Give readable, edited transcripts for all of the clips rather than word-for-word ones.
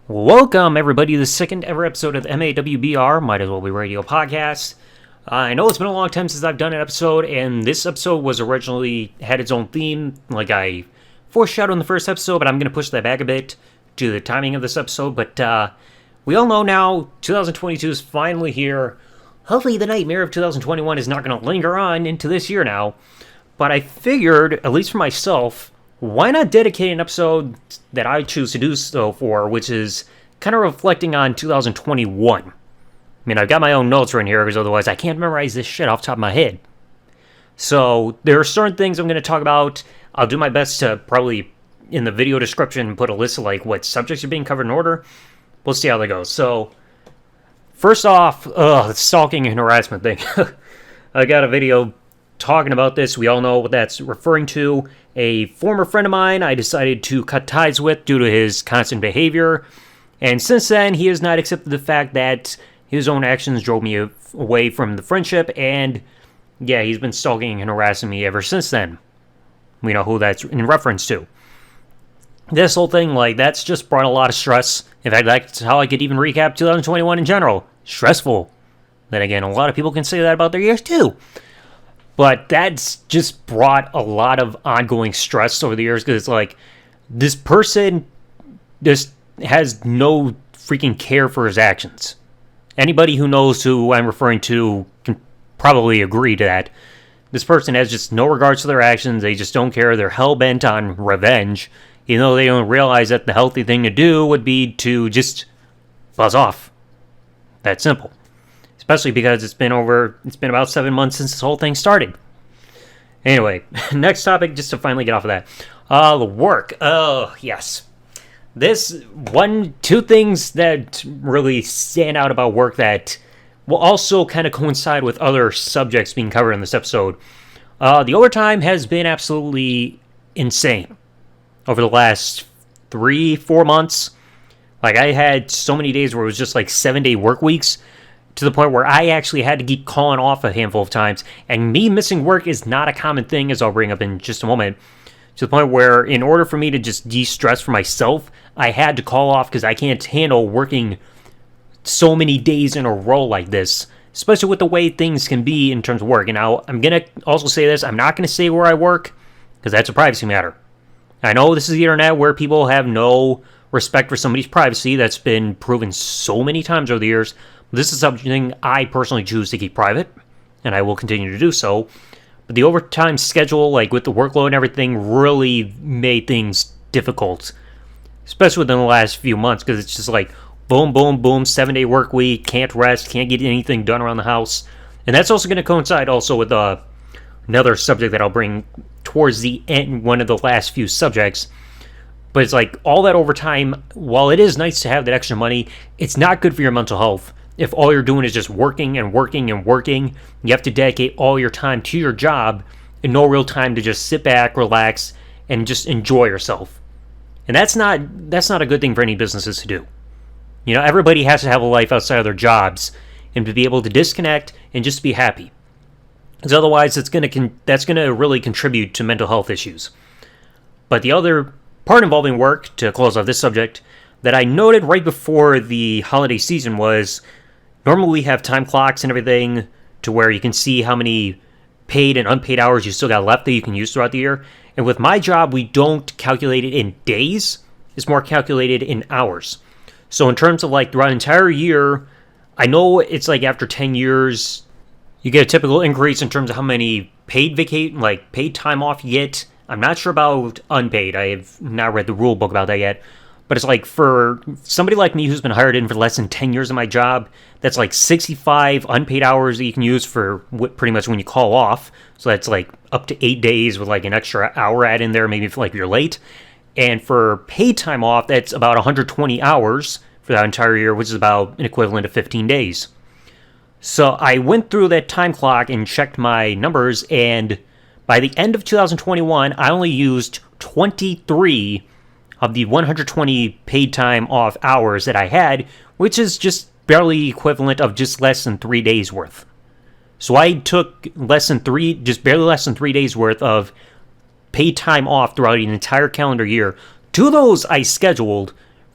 Welcome, everybody, to the second ever episode of the MAWBR, Might As Well Be Radio podcast. I know it's been a long time since I've done an episode, and this episode was originally had its own theme, like I foreshadowed in the first episode, but I'm going to push that back a bit due to the timing of this episode. But we all know now 2022 is finally here. Hopefully the nightmare of 2021 is not going to linger on into this year now. But I figured, at least for myself, why not dedicate an episode that I choose to do so for, which is kind of reflecting on 2021. I mean, I've got my own notes right here, because otherwise I can't memorize this shit off the top of my head. So, there are certain things I'm going to talk about. I'll do my best to probably, in the video description, put a list of, like, what subjects are being covered in order. We'll see how that goes. So, first off, the stalking and harassment thing. I got a video talking about this. We all know what that's referring to. A former friend of mine I decided to cut ties with due to his constant behavior. And since then, he has not accepted the fact that his own actions drove me away from the friendship. And yeah, he's been stalking and harassing me ever since then. We know who that's in reference to. This whole thing, like, that's just brought a lot of stress. In fact, that's how I could even recap 2021 in general. Stressful. Then again, a lot of people can say that about their years too. But that's just brought a lot of ongoing stress over the years, because it's like, this person just has no freaking care for his actions. Anybody who knows who I'm referring to can probably agree to that. This person has just no regards to their actions. They just don't care. They're hell-bent on revenge, even though they don't realize that the healthy thing to do would be to just buzz off. That simple. Especially because it's been about 7 months since this whole thing started. Anyway, next topic, just to finally get off of that. The work. Oh, yes. Two things that really stand out about work that will also kind of coincide with other subjects being covered in this episode. The overtime has been absolutely insane over the last 3-4 months. Like, I had so many days where it was just like 7-day work weeks, to the point where I actually had to keep calling off a handful of times. And me missing work is not a common thing, as I'll bring up in just a moment. To the point where, in order for me to just de-stress for myself, I had to call off, because I can't handle working so many days in a row like this. Especially with the way things can be in terms of work. And now, I'm going to also say this. I'm not going to say where I work, because that's a privacy matter. I know this is the internet where people have no respect for somebody's privacy. That's been proven so many times over the years. This is something I personally choose to keep private, and I will continue to do so. But the overtime schedule, like with the workload and everything, really made things difficult, especially within the last few months, because it's just like boom, boom, boom, 7-day work week, can't rest, can't get anything done around the house. And that's also going to coincide also with another subject that I'll bring towards the end, one of the last few subjects. But it's like all that overtime, while it is nice to have that extra money, it's not good for your mental health. If all you're doing is just working and working and working, you have to dedicate all your time to your job and no real time to just sit back, relax, and just enjoy yourself. And that's not a good thing for any businesses to do. You know, everybody has to have a life outside of their jobs and to be able to disconnect and just be happy. Because otherwise, that's going to really contribute to mental health issues. But the other part involving work, to close off this subject, that I noted right before the holiday season was, normally we have time clocks and everything to where you can see how many paid and unpaid hours you still got left that you can use throughout the year. And with my job, we don't calculate it in days. It's more calculated in hours. So in terms of like throughout an entire year, I know it's like after 10 years, you get a typical increase in terms of how many paid time off you get. I'm not sure about unpaid. I have not read the rule book about that yet. But it's like for somebody like me who's been hired in for less than 10 years of my job, that's like 65 unpaid hours that you can use for pretty much when you call off. So that's like up to 8 days with like an extra hour add in there, maybe if like you're late. And for paid time off, that's about 120 hours for that entire year, which is about an equivalent of 15 days. So I went through that time clock and checked my numbers, and by the end of 2021, I only used 23 of the 120 paid time off hours that I had, which is just barely equivalent of just less than 3 days worth. So I took just barely less than 3 days worth of paid time off throughout an entire calendar year. 2 of those I scheduled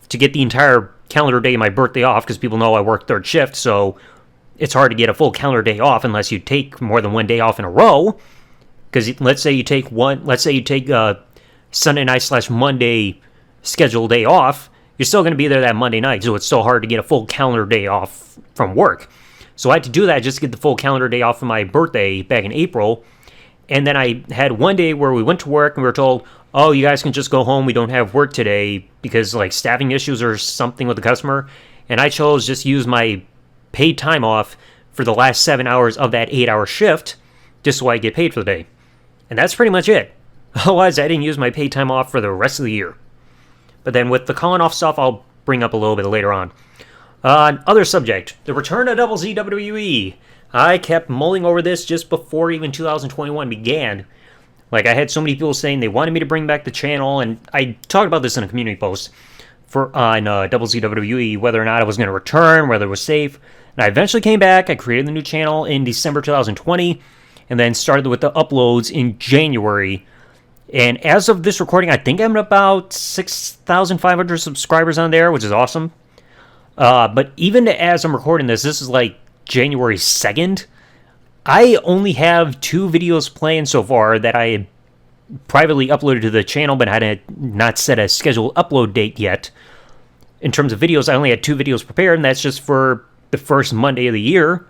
to get the entire calendar day of my birthday off because people know I work third shift, so it's hard to get a full calendar day off unless you take more than one day off in a row. Because let's say you take Sunday night / Monday scheduled day off, you're still going to be there that Monday night, so it's so hard to get a full calendar day off from work. So I had to do that just to get the full calendar day off of my birthday back in April. And then I had one day where we went to work and we were told, oh, you guys can just go home. We don't have work today because like staffing issues or something with the customer. And I chose just use my paid time off for the last 7 hours of that 8-hour shift just so I get paid for the day. And that's pretty much it. Otherwise, I didn't use my paid time off for the rest of the year. But then with the calling off stuff, I'll bring up a little bit later on. Other subject, the return of WWE. I kept mulling over this just before even 2021 began. Like, I had so many people saying they wanted me to bring back the channel, and I talked about this in a community post on ZTV, whether or not I was going to return, whether it was safe. And I eventually came back. I created the new channel in December 2020, and then started with the uploads in January. And as of this recording, I think I'm at about 6,500 subscribers on there, which is awesome. But even as I'm recording this is like January 2nd. I only have 2 videos planned so far that I had privately uploaded to the channel, but I had not set a scheduled upload date yet. In terms of videos, I only had 2 videos prepared, and that's just for the first Monday of the year,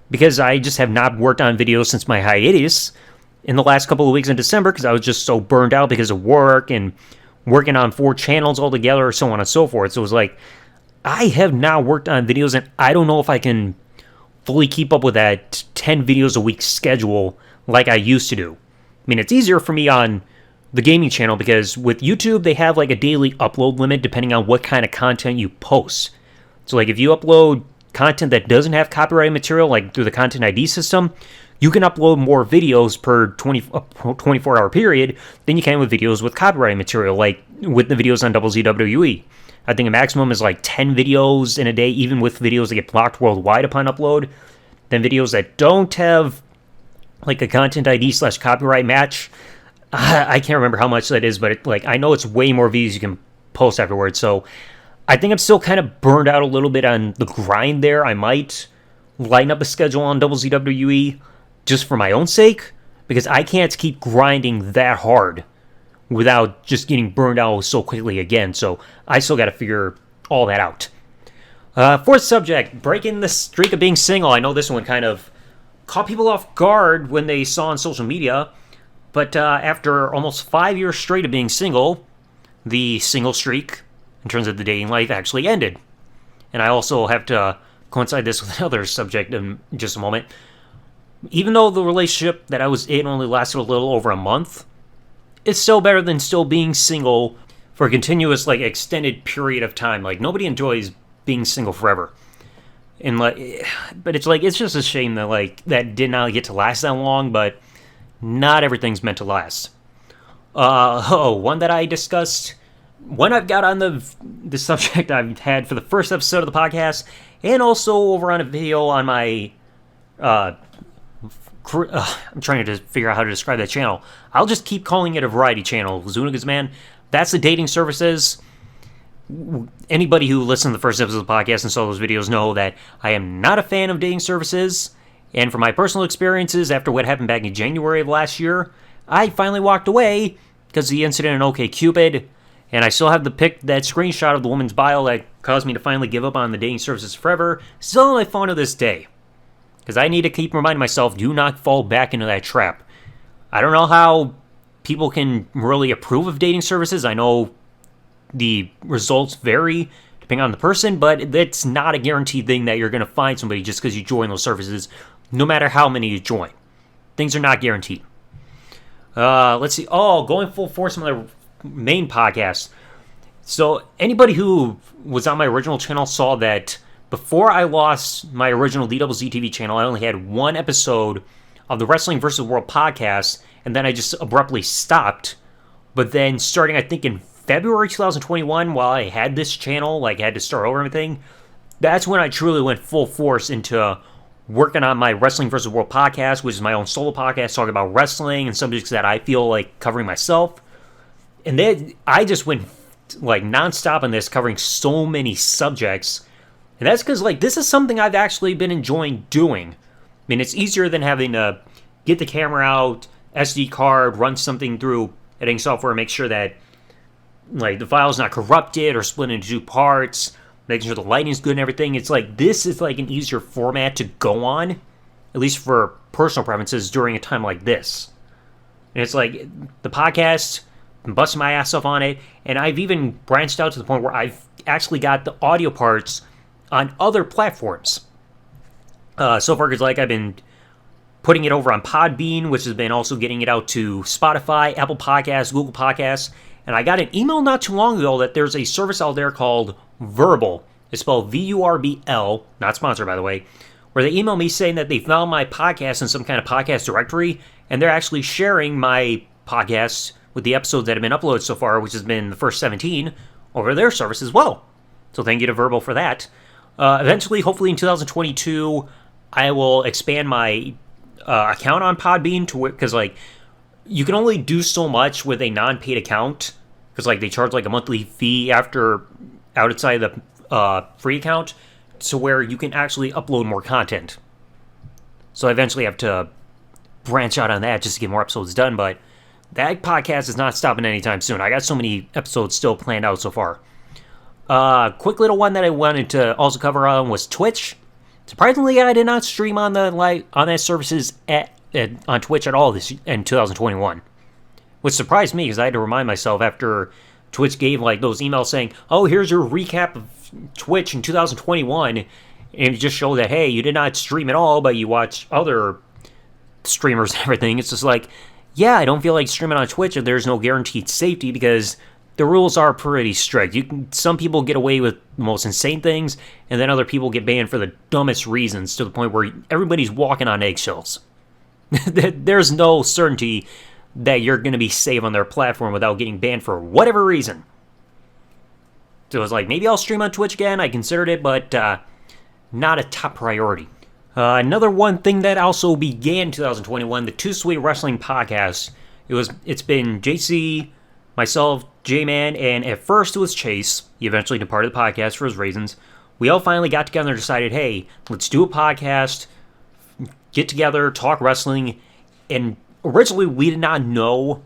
because I just have not worked on videos since my hiatus in the last couple of weeks in December, because I was just so burned out because of work and working on 4 channels altogether, so on and so forth. So it was like, I have now worked on videos, and I don't know if I can fully keep up with that 10 videos a week schedule like I used to do. I mean, it's easier for me on the gaming channel because with YouTube, they have like a daily upload limit depending on what kind of content you post. So like if you upload content that doesn't have copyrighted material, like through the Content ID system, you can upload more videos per 24-hour period than you can with videos with copyrighted material, like with the videos on ZTV. I think a maximum is like 10 videos in a day, even with videos that get blocked worldwide upon upload. Then videos that don't have like a Content ID / copyright match, I can't remember how much that is, but I know it's way more views you can post afterwards. So I think I'm still kind of burned out a little bit on the grind there. I might lighten up a schedule on ZTV just for my own sake, because I can't keep grinding that hard without just getting burned out so quickly again. So I still got to figure all that out. Fourth subject, breaking the streak of being single. I know this one kind of caught people off guard when they saw on social media, but after almost 5 years straight of being single, the single streak in terms of the dating life actually ended. And I also have to coincide this with another subject in just a moment. Even though the relationship that I was in only lasted a little over a month, it's still better than still being single for a continuous, extended period of time. Nobody enjoys being single forever. And, but it's just a shame that, that did not get to last that long, but not everything's meant to last. One that I discussed, one I've got on the subject I've had for the first episode of the podcast, and also over on a video on my, I'm trying to figure out how to describe that channel. I'll just keep calling it a variety channel. Zuniga's Man. That's the dating services. Anybody who listened to the first episode of the podcast and saw those videos know that I am not a fan of dating services. And from my personal experiences, after what happened back in January of last year, I finally walked away because of the incident in OkCupid. And I still have that screenshot of the woman's bio that caused me to finally give up on the dating services forever. Still on my phone to this day. Because I need to keep reminding myself, do not fall back into that trap. I don't know how people can really approve of dating services. I know the results vary depending on the person, but it's not a guaranteed thing that you're going to find somebody just because you join those services, no matter how many you join. Things are not guaranteed. Let's see. Going full force on my main podcast. So anybody who was on my original channel saw that before I lost my original TheDoubleZTV channel, I only had one episode of the Wrestling vs. World podcast, and then I just abruptly stopped. But then starting, I think, in February 2021, while I had this channel, had to start over everything, that's when I truly went full force into working on my Wrestling vs. World podcast, which is my own solo podcast talking about wrestling and subjects that I feel like covering myself. And then I just went like nonstop on this, covering so many subjects. And that's because like this is something I've actually been enjoying doing. I mean, it's easier than having to get the camera out, SD card, run something through editing software, make sure that like the file's not corrupted or split into two parts, making sure the lighting's good and everything. It's like this is like an easier format to go on, at least for personal preferences during a time like this. And it's like the podcast, I'm busting my ass off on it, and I've even branched out to the point where I've actually got the audio parts on other platforms. So far, because like I've been putting it over on Podbean, which has been also getting it out to Spotify, Apple Podcasts, Google Podcasts, and I got an email not too long ago that there's a service out there called Verbal. It's spelled VURBL, not sponsored by the way, where they emailed me saying that they found my podcast in some kind of podcast directory, and they're actually sharing my podcasts with the episodes that have been uploaded so far, which has been the first 17, over their service as well. So thank you to Verbal for that. Eventually, hopefully in 2022, I will expand my account on Podbean to because like you can only do so much with a non-paid account because like they charge like a monthly fee after outside the free account, to where you can actually upload more content. So I eventually have to branch out on that just to get more episodes done, but that podcast is not stopping anytime soon. I got so many episodes still planned out so far. Quick little one that I wanted to also cover on was Twitch. Surprisingly, I did not stream on that services on Twitch at all in 2021, which surprised me because I had to remind myself after Twitch gave like those emails saying, "Oh, here's your recap of Twitch in 2021," and it just showed that hey, you did not stream at all, but you watch other streamers and everything. It's just like, yeah, I don't feel like streaming on Twitch if there's no guaranteed safety because the rules are pretty strict. Some people get away with the most insane things, and then other people get banned for the dumbest reasons to the point where everybody's walking on eggshells. There's no certainty that you're going to be safe on their platform without getting banned for whatever reason. So it was like, maybe I'll stream on Twitch again. I considered it, but not a top priority. Another one thing that also began in 2021, the Too Sweet Wrestling Podcast. It's been JC, myself, J-Man, and at first it was Chase. He eventually departed the podcast for his reasons. We all finally got together and decided, hey, let's do a podcast, get together, talk wrestling, and originally we did not know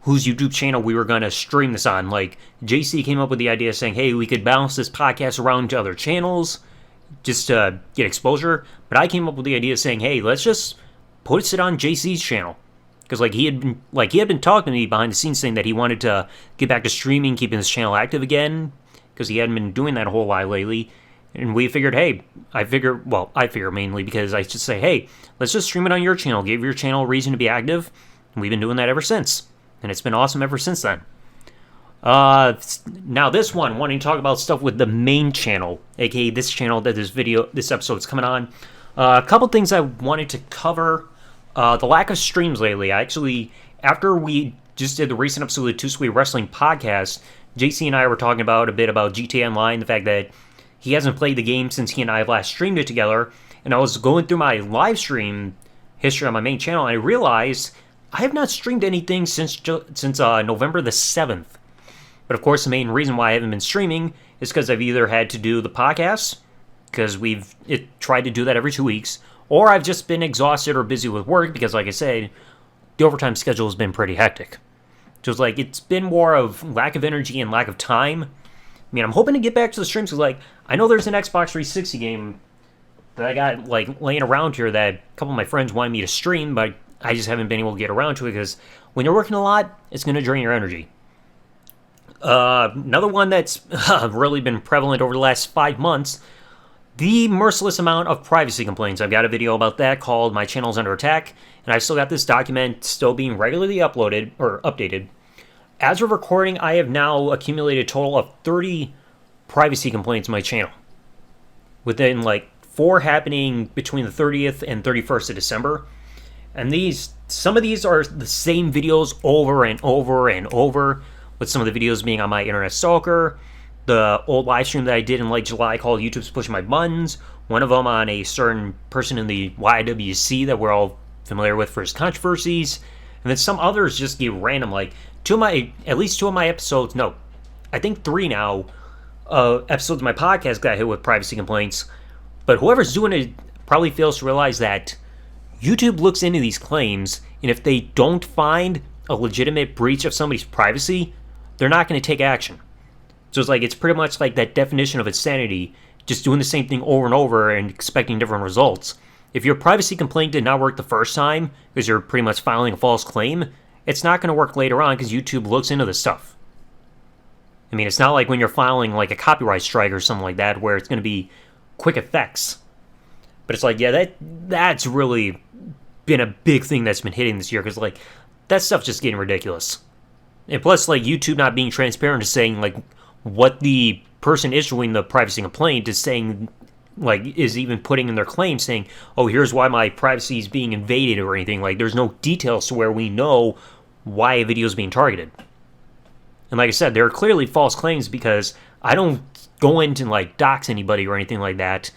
whose YouTube channel we were going to stream this on. Like, JC came up with the idea saying, hey, we could bounce this podcast around to other channels just to get exposure. But I came up with the idea saying, hey, let's just put it on JC's channel. Because he had been talking to me behind the scenes saying that he wanted to get back to streaming, keeping his channel active again, because he hadn't been doing that a whole lot lately. And we figured, hey, I figure mainly because I should say, hey, let's just stream it on your channel. Give your channel a reason to be active. And we've been doing that ever since. And it's been awesome ever since then. Now this one, wanting to talk about stuff with the main channel, aka this channel that this episode is coming on. A couple things I wanted to cover. The lack of streams lately. After we just did the recent episode of the Too Sweet Wrestling Podcast, JC and I were talking about a bit about GTA Online, the fact that he hasn't played the game since he and I last streamed it together, and I was going through my live stream history on my main channel, and I realized I have not streamed anything since November the 7th. But of course, the main reason why I haven't been streaming is because I've either had to do the podcast, because we've tried to do that every 2 weeks, or I've just been exhausted or busy with work because, like I said, the overtime schedule has been pretty hectic. So it's been more of lack of energy and lack of time. I mean, I'm hoping to get back to the streams because, I know there's an Xbox 360 game that I got, laying around here that a couple of my friends wanted me to stream, but I just haven't been able to get around to it because when you're working a lot, it's going to drain your energy. Another one that's really been prevalent over the last 5 months, the merciless amount of privacy complaints. I've got a video about that called My Channel's Under Attack, and I've still got this document still being regularly uploaded or updated. As of recording, I have now accumulated a total of 30 privacy complaints on my channel. Within 4 happening between the 30th and 31st of December. And some of these are the same videos over and over and over, with some of the videos being on my internet stalker, the old live stream that I did in July called YouTube's Pushing My Buttons, one of them on a certain person in the YWC that we're all familiar with for his controversies, and then some others just get random, at least 2 of my episodes, no, I think 3 now, episodes of my podcast got hit with privacy complaints. But whoever's doing it probably fails to realize that YouTube looks into these claims, and if they don't find a legitimate breach of somebody's privacy, they're not going to take action. So it's pretty much like that definition of insanity, just doing the same thing over and over and expecting different results. If your privacy complaint did not work the first time because you're pretty much filing a false claim, it's not going to work later on because YouTube looks into this stuff. I mean, it's not like when you're filing like a copyright strike or something like that where it's going to be quick effects. But it's like, yeah, that's really been a big thing that's been hitting this year because like that stuff's just getting ridiculous. And plus, like YouTube not being transparent is saying like what the person issuing the privacy complaint is saying, like, is even putting in their claim saying, oh, here's why my privacy is being invaded or anything. Like, there's no details to where we know why a video is being targeted. And like I said, there are clearly false claims because I don't go into like dox anybody or anything like that.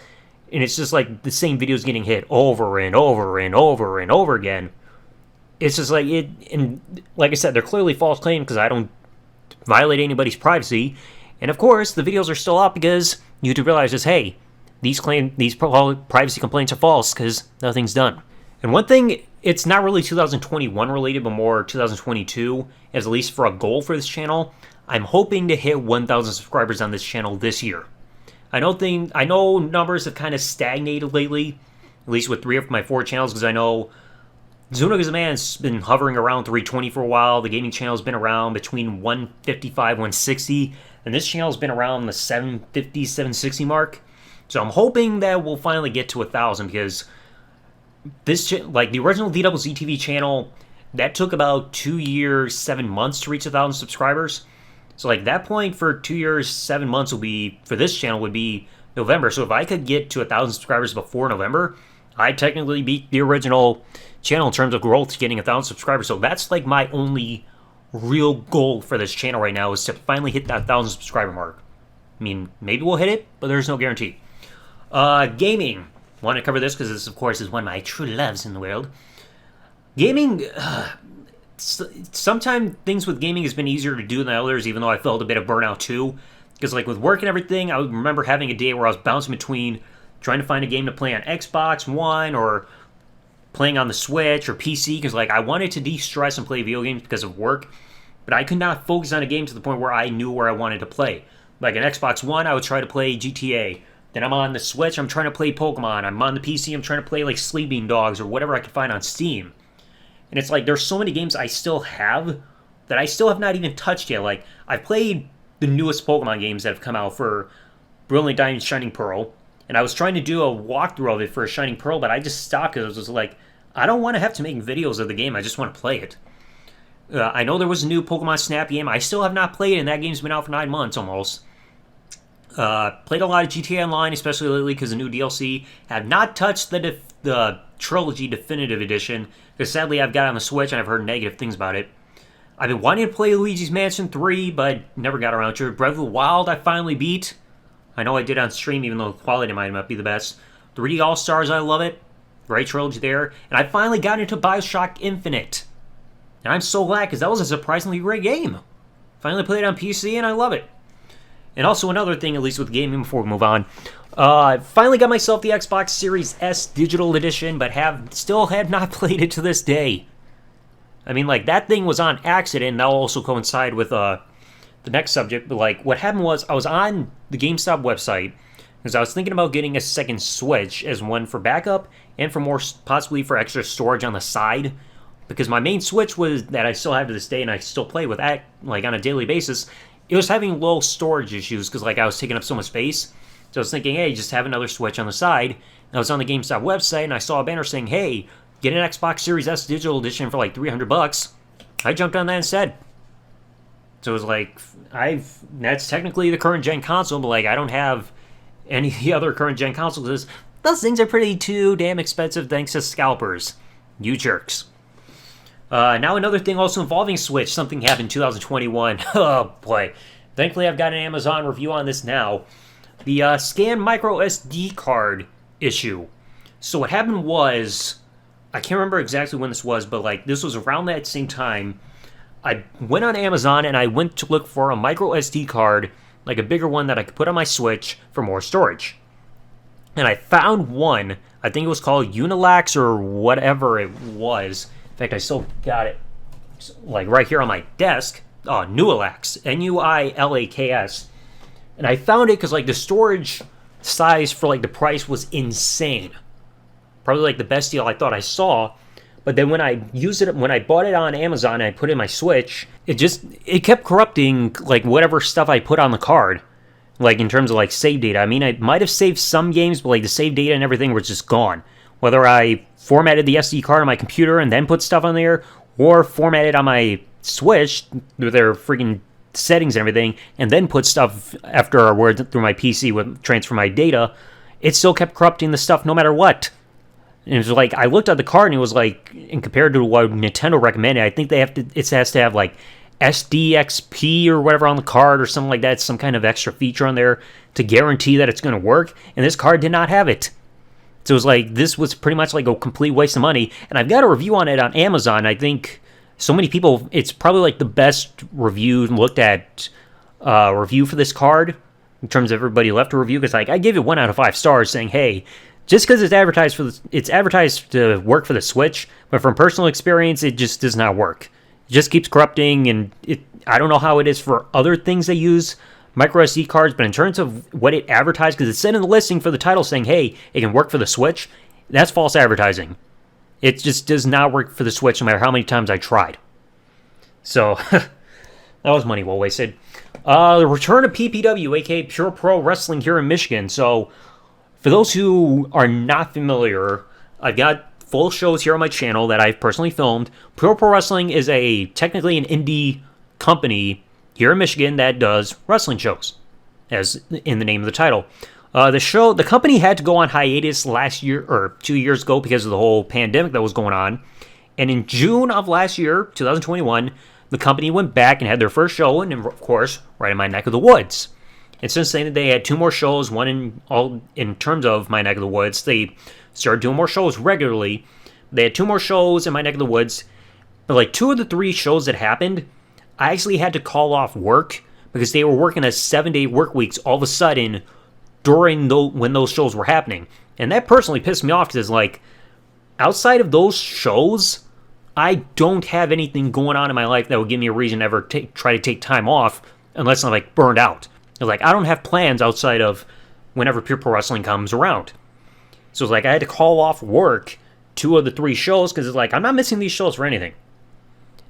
And it's just like the same videos getting hit over and over and over and over again. It's just like it, and like I said, they're clearly false claims because I don't violate anybody's privacy. And of course, the videos are still up because YouTube realizes, hey, these privacy complaints are false because nothing's done. And one thing, it's not really 2021 related, but more 2022, as at least for a goal for this channel. I'm hoping to hit 1,000 subscribers on this channel this year. I know numbers have kind of stagnated lately, at least with 3 of my 4 channels, because I know Zunogazaman's been hovering around 320 for a while. The gaming channel's been around between 155, 160, and this channel's been around the 750, 760 mark. So I'm hoping that we'll finally get to 1,000 because this, like the original TheDoubleZTV channel, that took about 2 years, 7 months to reach 1,000 subscribers. So like that point for 2 years, 7 months will be, for this channel would be November. So if I could get to 1,000 subscribers before November, I technically beat the original channel in terms of growth, getting 1,000 subscribers. So that's like my only real goal for this channel right now is to finally hit that 1,000 subscriber mark. I mean, maybe we'll hit it, but there's no guarantee. Gaming. Want to cover this because this, of course, is one of my true loves in the world. Gaming, sometimes things with gaming has been easier to do than others, even though I felt a bit of burnout too. Because like with work and everything, I remember having a day where I was bouncing between trying to find a game to play on Xbox One or playing on the Switch or PC, because like I wanted to de-stress and play video games because of work, but I could not focus on a game to the point where I knew where I wanted to play. Like an Xbox One, I would try to play GTA. Then I'm on the Switch, I'm trying to play Pokemon. I'm on the PC, I'm trying to play like Sleeping Dogs or whatever I could find on Steam. And it's like there's so many games I still have that I still have not even touched yet. Like I've played the newest Pokemon games that have come out for Brilliant Diamond, Shining Pearl, and I was trying to do a walkthrough of it for Shining Pearl, but I just stopped because it was like, I don't want to have to make videos of the game, I just want to play it. I know there was a new Pokemon Snap game, I still have not played it, and that game's been out for 9 months almost. Played a lot of GTA Online, especially lately because the new DLC. Have not touched the Trilogy Definitive Edition, because sadly I've got it on the Switch and I've heard negative things about it. I've been wanting to play Luigi's Mansion 3, but never got around to it. Breath of the Wild I finally beat. I know I did on stream, even though the quality might not be the best. 3D All-Stars, I love it. Great trilogy there. And I finally got into Bioshock Infinite. And I'm so glad, because that was a surprisingly great game. Finally played it on PC, and I love it. And also another thing, at least with gaming, before we move on. I finally got myself the Xbox Series S Digital Edition, but still have not played it to this day. I mean, like, that thing was on accident, and that'll also coincide with the next subject. But, like, what happened was, I was on the GameStop website, because I was thinking about getting a second Switch as one for backup, and for more, possibly for extra storage on the side. Because my main Switch that I still have to this day, and I still play with that, like, on a daily basis, it was having low storage issues, because, like, I was taking up so much space. So I was thinking, hey, just have another Switch on the side. And I was on the GameStop website, and I saw a banner saying, hey, get an Xbox Series S Digital Edition for like $300. I jumped on that instead. So it was like, that's technically the current gen console, but like I don't have any of the other current gen consoles because those things are pretty too damn expensive thanks to scalpers. You jerks. Now another thing also involving Switch, something happened in 2021. Oh boy. Thankfully I've got an Amazon review on this now. The scan micro SD card issue. So what happened was, I can't remember exactly when this was, but like this was around that same time. I went on Amazon and I went to look for a micro SD card, like a bigger one that I could put on my Switch for more storage. And I found one. I think it was called Unilax or whatever it was. In fact, I still got it like right here on my desk. Oh, Nuilaks, Nuilaks. And I found it because like the storage size for like the price was insane. Probably like the best deal I thought I saw. But then when I used it, when I bought it on Amazon and I put it in my Switch, it kept corrupting like whatever stuff I put on the card. Like in terms of like save data. I mean, I might have saved some games, but like the save data and everything was just gone. Whether I formatted the SD card on my computer and then put stuff on there, or formatted on my Switch with their freaking settings and everything, and then put stuff afterwards through my PC with transfer my data, it still kept corrupting the stuff no matter what. And it was like, I looked at the card and it was like, and compared to what Nintendo recommended, I think it has to have like SDXP or whatever on the card or something like that, some kind of extra feature on there to guarantee that it's going to work. And this card did not have it. So it was like, this was pretty much like a complete waste of money. And I've got a review on it on Amazon. I think so many people, it's probably like the best reviewed looked at review for this card in terms of everybody left a review. Because like I gave it 1 out of 5 stars saying, hey, just because it's advertised to work for the Switch, but from personal experience, it just does not work. It just keeps corrupting, and I don't know how it is for other things they use micro SD cards, but in terms of what it advertised, because it said in the listing for the title saying, hey, it can work for the Switch, that's false advertising. It just does not work for the Switch no matter how many times I tried. So, that was money well wasted. The return of PPW, aka Pure Pro Wrestling here in Michigan. So, for those who are not familiar, I've got full shows here on my channel that I've personally filmed. Pure Pro Wrestling is technically an indie company here in Michigan that does wrestling shows, as in the name of the title. The company had to go on hiatus last year, or 2 years ago, because of the whole pandemic that was going on. And in June of last year, 2021, the company went back and had their first show, and of course, right in my neck of the woods. And since then, they had 2 more shows, one in terms of my neck of the woods. They started doing more shows regularly. They had 2 more shows in my neck of the woods. But like 2 of the 3 shows that happened, I actually had to call off work because they were working a 7-day work weeks all of a sudden when those shows were happening. And that personally pissed me off because like, outside of those shows, I don't have anything going on in my life that would give me a reason to ever try to take time off unless I'm like burned out. Like, I don't have plans outside of whenever Pure Pro Wrestling comes around. So it's like I had to call off work 2 of the 3 shows because it's like, I'm not missing these shows for anything.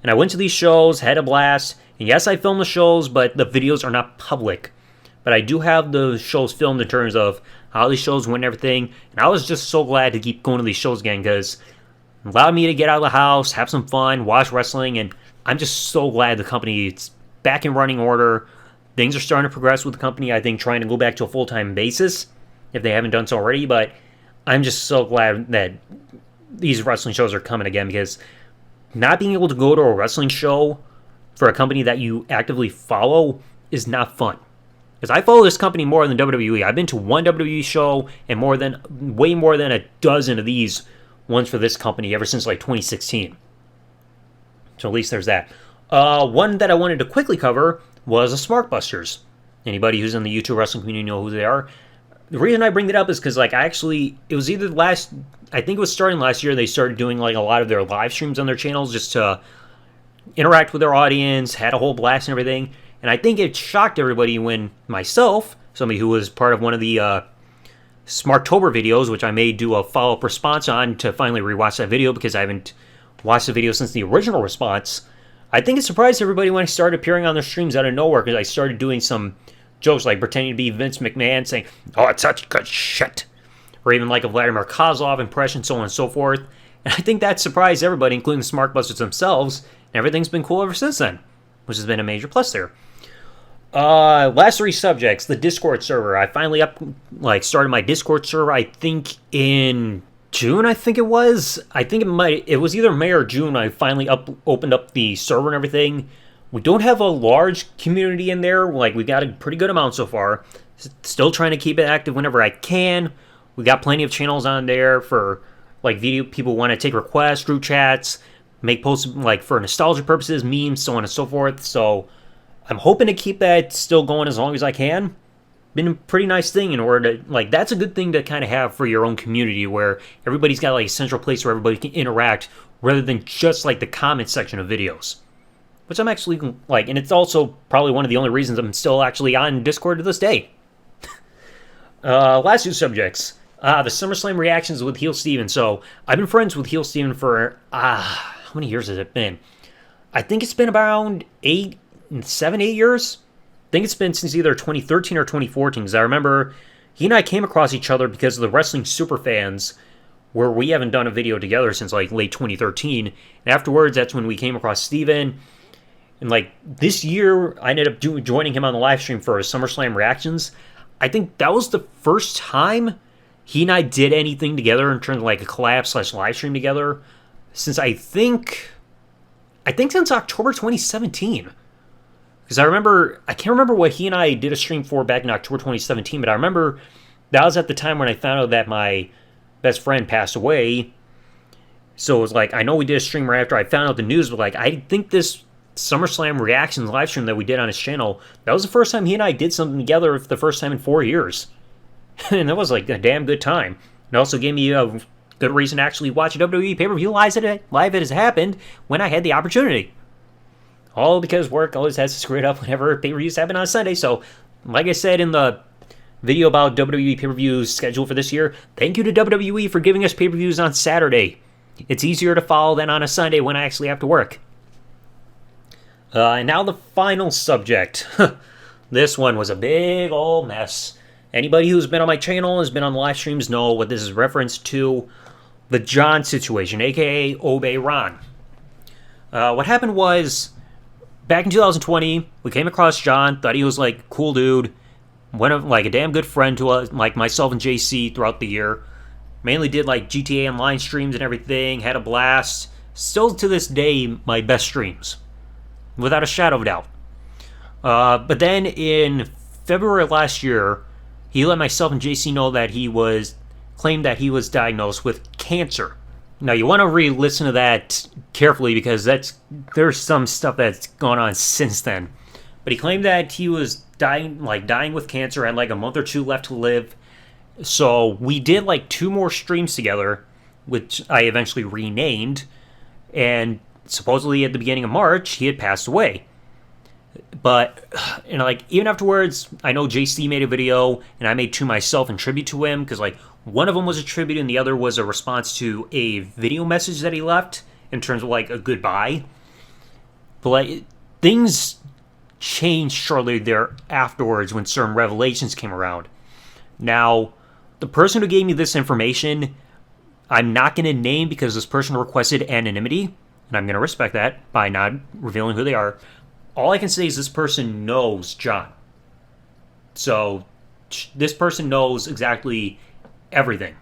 And I went to these shows, had a blast. And yes, I filmed the shows, but the videos are not public. But I do have the shows filmed in terms of how these shows went and everything. And I was just so glad to keep going to these shows again because it allowed me to get out of the house, have some fun, watch wrestling. And I'm just so glad the company is back in running order. Things are starting to progress with the company, I think, trying to go back to a full-time basis, if they haven't done so already, but I'm just so glad that these wrestling shows are coming again, because not being able to go to a wrestling show for a company that you actively follow is not fun. Because I follow this company more than WWE. I've been to 1 WWE show and way more than a dozen of these ones for this company ever since like 2016. So at least there's that. One that I wanted to quickly cover was the Smarkbusters. Anybody who's in the YouTube wrestling community know who they are. The reason I bring it up is because like it was either I think it was starting last year, they started doing like a lot of their live streams on their channels just to interact with their audience, had a whole blast and everything. And I think it shocked everybody when myself, somebody who was part of one of the Smarktober videos, which I may do a follow-up response on to finally rewatch that video because I haven't watched the video since the original response. I think it surprised everybody when I started appearing on their streams out of nowhere because I started doing some jokes like pretending to be Vince McMahon saying, oh, it's such good shit. Or even like a Vladimir Kozlov impression, so on and so forth. And I think that surprised everybody, including the Smarkbusters themselves. And everything's been cool ever since then, which has been a major plus there. Last 3 subjects, the Discord server. I finally started my Discord server, I think in June, I think it was. I think it was either May or June. I finally opened up the server and everything. We don't have a large community in there. Like, we got a pretty good amount so far. Still trying to keep it active whenever I can. We got plenty of channels on there for, like, video people want to take requests, group chats. make posts like for nostalgia purposes, memes, so on and so forth. So I'm hoping to keep that still going as long as I can. Been a pretty nice thing in order to, like, that's a good thing to kind of have for your own community where everybody's got like a central place where everybody can interact rather than just like the comment section of videos. Which I'm actually like, and it's also probably one of the only reasons I'm still actually on Discord to this day. Last two subjects. The SummerSlam reactions with Heel Steven. So I've been friends with Heel Steven for, how many years has it been? I think it's been around 7, 8 years. I think it's been since either 2013 or 2014, because I remember he and I came across each other because of the Wrestling Superfans, where we haven't done a video together since like late 2013. And afterwards, that's when we came across Steven. And like this year, I ended up joining him on the live stream for SummerSlam reactions. I think that was the first time he and I did anything together in terms of like a collab / live stream together since I think since October 2017. Because I can't remember what he and I did a stream for back in October 2017, but I remember that was at the time when I found out that my best friend passed away. So it was like, I know we did a stream right after I found out the news, but like, I think this SummerSlam reactions live stream that we did on his channel, that was the first time he and I did something together for the first time in 4 years. And that was like a damn good time. It also gave me a good reason to actually watch a WWE pay-per-view live as it happened when I had the opportunity. All because work always has to screw it up whenever pay-per-views happen on Sunday. So, like I said in the video about WWE pay-per-views scheduled for this year, thank you to WWE for giving us pay-per-views on Saturday. It's easier to follow than on a Sunday when I actually have to work. And now the final subject. This one was a big old mess. Anybody who's been on my channel, has been on the live streams, know what this is reference to. The John situation, aka Obey Ron. What happened was, back in 2020, we came across John, thought he was like a cool dude, like a damn good friend to us, like myself and JC throughout the year. Mainly did like GTA Online streams and everything, had a blast. Still to this day, my best streams. Without a shadow of a doubt. But then in February of last year, he let myself and JC know that claimed that he was diagnosed with cancer. Now you want to re-listen to that carefully because there's some stuff that's gone on since then. But he claimed that he was dying with cancer, had like a month or two left to live. So we did like 2 more streams together, which I eventually renamed, and supposedly at the beginning of March, he had passed away. But, like, even afterwards, I know JC made a video, and I made 2 myself in tribute to him, because, like, one of them was a tribute, and the other was a response to a video message that he left, in terms of, like, a goodbye. But, like, things changed shortly there afterwards when certain revelations came around. Now, the person who gave me this information, I'm not going to name because this person requested anonymity, and I'm going to respect that by not revealing who they are. All I can say is this person knows John. So this person knows exactly everything.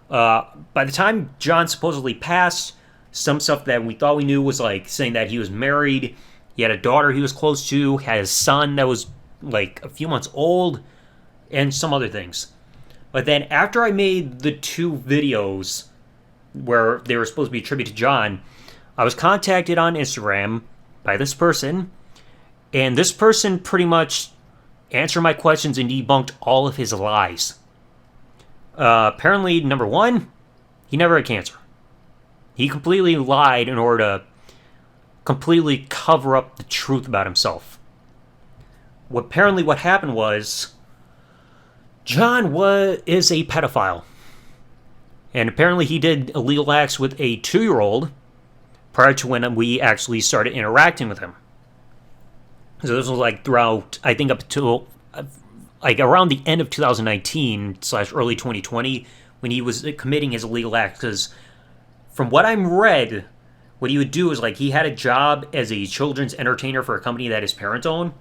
By the time John supposedly passed, some stuff that we thought we knew was like saying that he was married, he had a daughter he was close to, had a son that was like a few months old, and some other things. But then after I made the 2 videos where they were supposed to be a tribute to John, I was contacted on Instagram by this person, and this person pretty much answered my questions and debunked all of his lies. Apparently, number 1, he never had cancer. He completely lied in order to completely cover up the truth about himself. Apparently what happened was, John is a pedophile. And apparently he did illegal acts with a 2-year-old prior to when we actually started interacting with him. So this was like throughout, I think up to like around the end of 2019 / early 2020 when he was committing his illegal acts. Because from what I'm read, what he would do is like he had a job as a children's entertainer for a company that his parents own.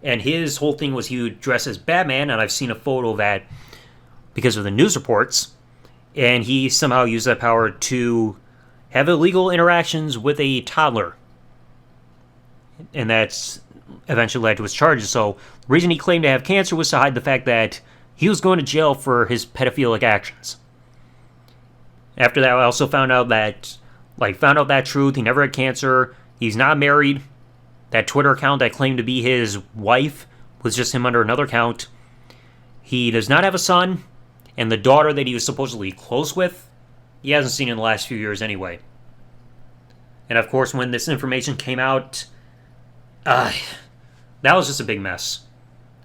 And his whole thing was he would dress as Batman, and I've seen a photo of that because of the news reports. And he somehow used that power to have illegal interactions with a toddler. And that's eventually led to his charges. So the reason he claimed to have cancer was to hide the fact that he was going to jail for his pedophilic actions. After that, I also found out that Like, found out that truth. He never had cancer. He's not married. That Twitter account that claimed to be his wife was just him under another account. He does not have a son. And the daughter that he was supposedly close with, he hasn't seen in the last few years anyway. And of course, when this information came out, that was just a big mess.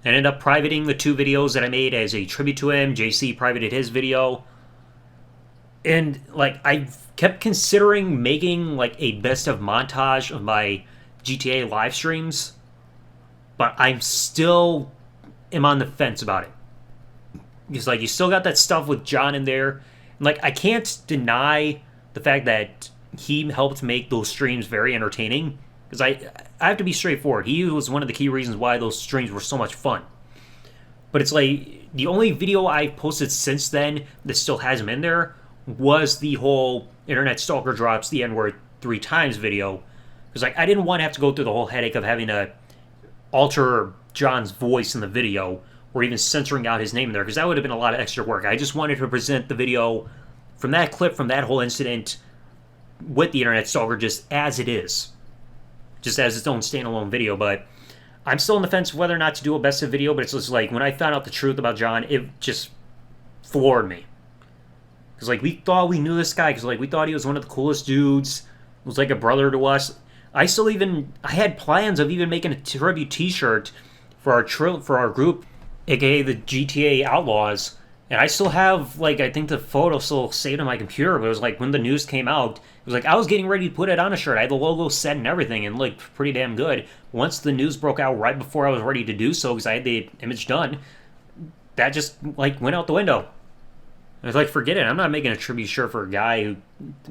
I ended up privating the 2 videos that I made as a tribute to him. JC privated his video. And, like, I kept considering making, like, a best of montage of my GTA live streams. But I'm still am on the fence about it. Because, like, you still got that stuff with John in there. And, like, I can't deny the fact that he helped make those streams very entertaining. Because I have to be straightforward. He was one of the key reasons why those streams were so much fun. But it's like, the only video I've posted since then that still has him in there was the whole Internet Stalker drops the N-word 3 times video. Because, like, I didn't want to have to go through the whole headache of having to alter John's voice in the video, or even censoring out his name in there, because that would have been a lot of extra work. I just wanted to present the video from that clip, from that whole incident, with the Internet Stalker just as it is. Just as its own standalone video. But I'm still on the fence whether or not to do a best of video, but it's just like, when I found out the truth about John, it just floored me. Because, like, we thought we knew this guy, because, like, we thought he was one of the coolest dudes, was like a brother to us. I had plans of even making a tribute t-shirt for our group, aka the GTA Outlaws, and I still have, like, I think the photo still saved on my computer, but it was like, when the news came out, it was like, I was getting ready to put it on a shirt. I had the logo set and everything, and it looked pretty damn good. Once the news broke out right before I was ready to do so, because I had the image done, that just, like, went out the window. I was like, forget it. I'm not making a tribute shirt for a guy who,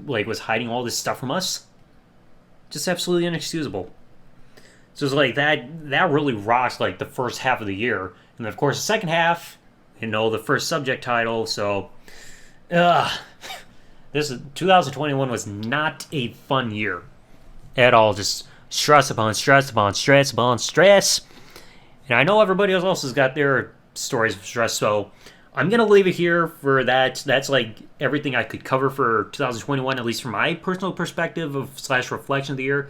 like, was hiding all this stuff from us. Just absolutely inexcusable. So it's like, that really rocked, like, the first half of the year. And then, of course, the second half, the first subject title, so... This 2021 was not a fun year at all. Just stress upon stress upon stress upon stress. And I know everybody else has got their stories of stress, so I'm going to leave it here for that. That's, like, everything I could cover for 2021, at least from my personal perspective of / reflection of the year.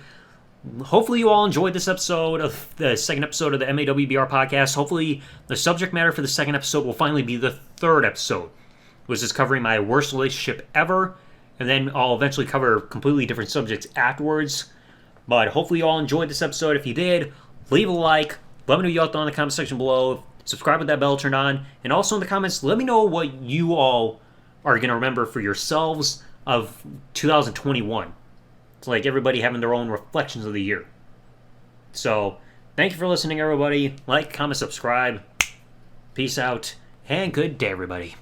Hopefully you all enjoyed this episode of the second episode of the MAWBR podcast. Hopefully the subject matter for the second episode will finally be the third episode, which is covering my worst relationship ever, and then I'll eventually cover completely different subjects afterwards. But hopefully you all enjoyed this episode. If you did, leave a like, let me know what you thought in the comment section below, subscribe with that bell turned on, and also in the comments, let me know what you all are going to remember for yourselves of 2021. It's like everybody having their own reflections of the year. So, thank you for listening, everybody. Like, comment, subscribe. Peace out, and good day, everybody.